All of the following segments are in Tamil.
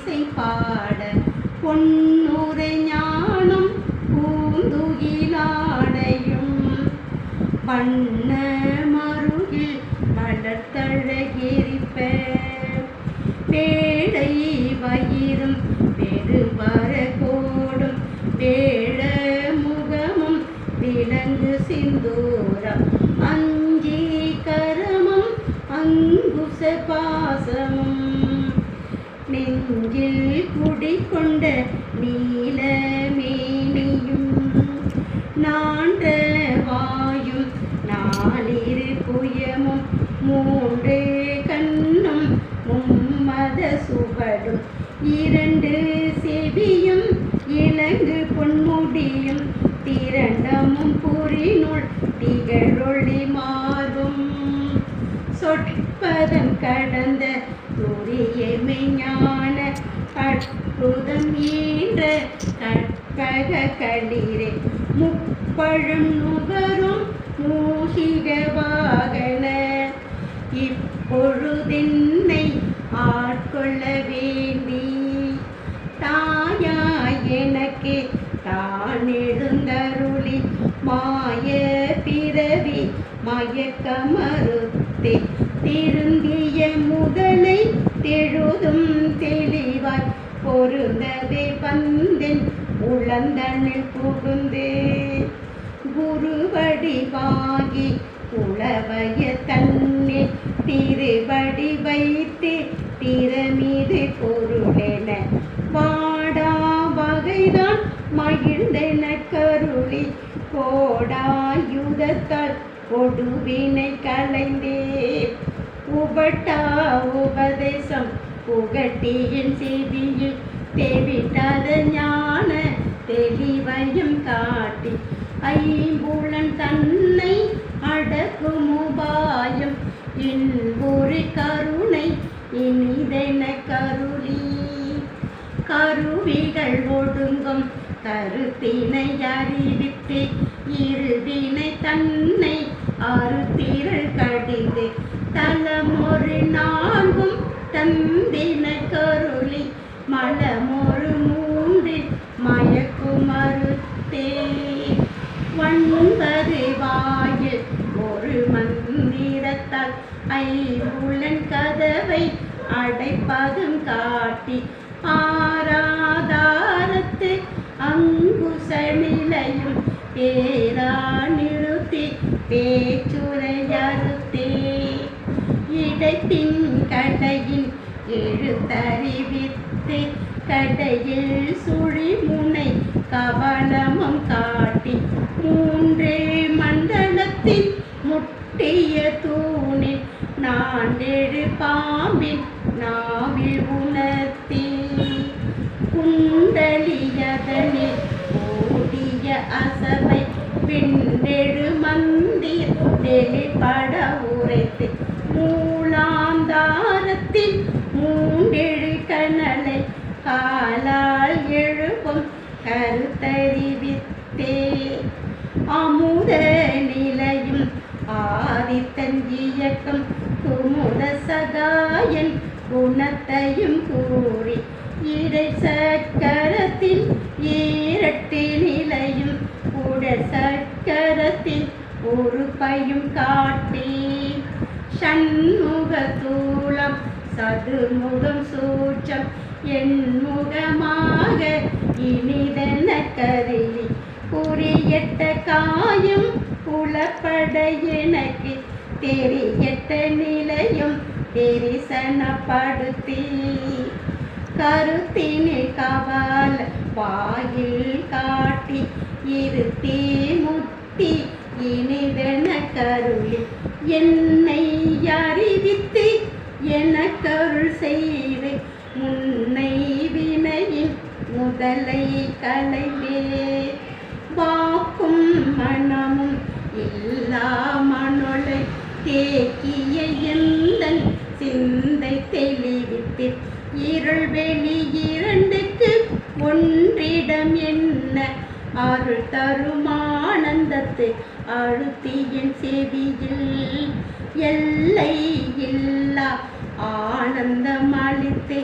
இன்னிசை பாட பொன்னுரை ஞானம் பூந்துகிலாடையும் வண்ண மருகில் வளர்த்தழகெரிப்ப பேடை வயிறும் பெரும்பர கோடும் வேழ முகமும் விலங்கு சிந்தூரம் அஞ்சி கரமும் அங்குச பாசமும் நெஞ்சில் குடிகொண்ட நீலமேனியும் நான்ற வாயும் நாளிரு புயமும் மூன்று கண்ணும் மும்மத சுவடும் இரண்டு செவியும் இலங்கு பொன்முடியும் திரண்டமும் புரிநூல் திகழொளி மாறும் சொற்பதம் கடந்த துரியமை ஞான அற்புதம் ஈன்ற கற்பக களிரே முப்பழும் நுகரும் மூஷிக வாகன இப்பொழுதென்னை ஆட்கொள்ள வேண்டி தாயாய் எனக்கு தான் எழுந்தருளி மாய பிறவி மயக்கமறுத்தே திருந்திய முதலை தெழுதும் தெளிவாய் பொருந்தவே வந்தேன் உளந்தனில் புகுந்தே குருவடிவாகி உளவய தன்னே திருவடி வைத்து திறமீது பொருளென வாடா வகைதான் மகிழ்ந்தென கருளி கோடாயுதத்தால் கொடுவினை களைந்தே உபட்டா உபதேசம் புகட்டியின் செவியில் தெவிட்டாத ஞான தெளிவையும் காட்டி ஐம்புலன் தன்னை அடக்கும் உபாயம் இன்பொரு கருணை இனிதென கருளி கருவிகள் ஒடுங்கும் கருத்தினை அறிவித்து இருவினை தன்னை அறுத்திரள் கடிந்து தலமொரு நான்கும் தந்தின கருளி மலமொரு மூன்றில் மயக்கும் மறுத்தே ஒன்பது வாயில் ஒரு மந்திரத்தால் ஐம்புலன் கதவை அடைப்பதும் காட்டி ஆராதாரத்து அங்குச நிலையும் பேரா நிறுத்தி பேச்சுரையறுத்தே இடைத்தின் கடையின் எழுத்தறிவித்து கடையில் சுழிமுனை கவனமும் காட்டி மூன்றே மண்டலத்தின் முட்டிய தூணில் நாண்டெழு பாம்பின் நாவில் உணர்த்தி குண்டலியதனில் ஓடிய அசபை பிண்டெழு மந்திர் வெளிப்பட உரைத்து மூலாந்தாரத்தின் மூண்டெழு கனலை காலால் எழுப்பும் கருத்தறிவித்தே அமுத நிலையும் ஆதித்தன் இயக்கம் குமுத சகாயன் குணத்தையும் கூறி இடை சக்கரத்தின் ஈரட்டு நிலையும் உடல் சக்கரத்தின் உறுப்பையும் காட்டி ஷண்முக தூளம் சதுர்முகம் சூட்சம் எண்முகமாக இனிதென கருளி குறியட்ட காயம் புலப்பட எனக்கு தெரியட்ட நிலையும் தெரிசனப்படுத்தி கருத்தினில் கவல வாயில் காட்டி இருத்தி முத்தி இனிதென கருளி என்னை அறிவித்து எனக்கருள் செய்து முன்னை வினையின் முதலை களைவே வாக்கும் மனமும் இல்லா மனொலை தேக்கிய எந்தன் சிந்தை தெளிவித்து இருள் வெளி இரண்டுக்கு ஒன்றிடம் என்ன அருள் தருமானந்தத்து அழுத்தியின் செவியில் எல்லை இல்லா ஆனந்தம் அளித்தே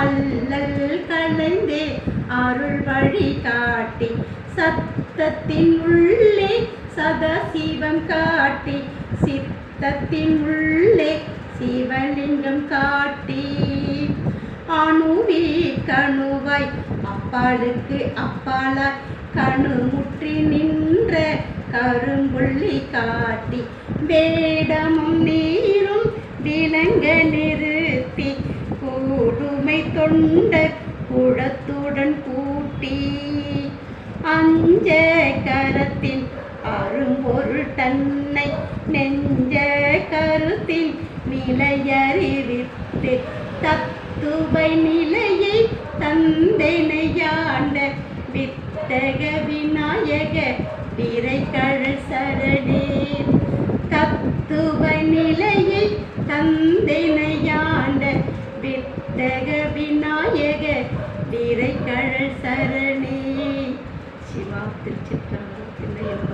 அல்லல் களைந்தே அருள் வழி காட்டி சத்தத்தின் உள்ளே சதாசிவம் காட்டி சித்தத்தின் உள்ளே சிவலிங்கம் காட்டி அணுவி கணுவாய் அப்பாளுக்கு அப்பாலாய் கணுமுற்றி நின்ற கரும்புள்ளி காட்டி வேடமும் நீரும் விளங்க நிறுத்தி கூடுமை தொண்ட குடத்துடன் கூட்டி அஞ்ச கரத்தின் அரும்பொருள் தன்னை நெஞ்ச கருத்தில் நிலையறிவித்து தத்துவை நிலையை தந்தைனையாண்ட வித்தக விநாயக விரைகழல் சரணே தத்துவ நிலையை தந்தைனையாண்ட வித்தக விநாயக விரைகழல் சரணே. சிவா திருச்சிற்றம்பலம்.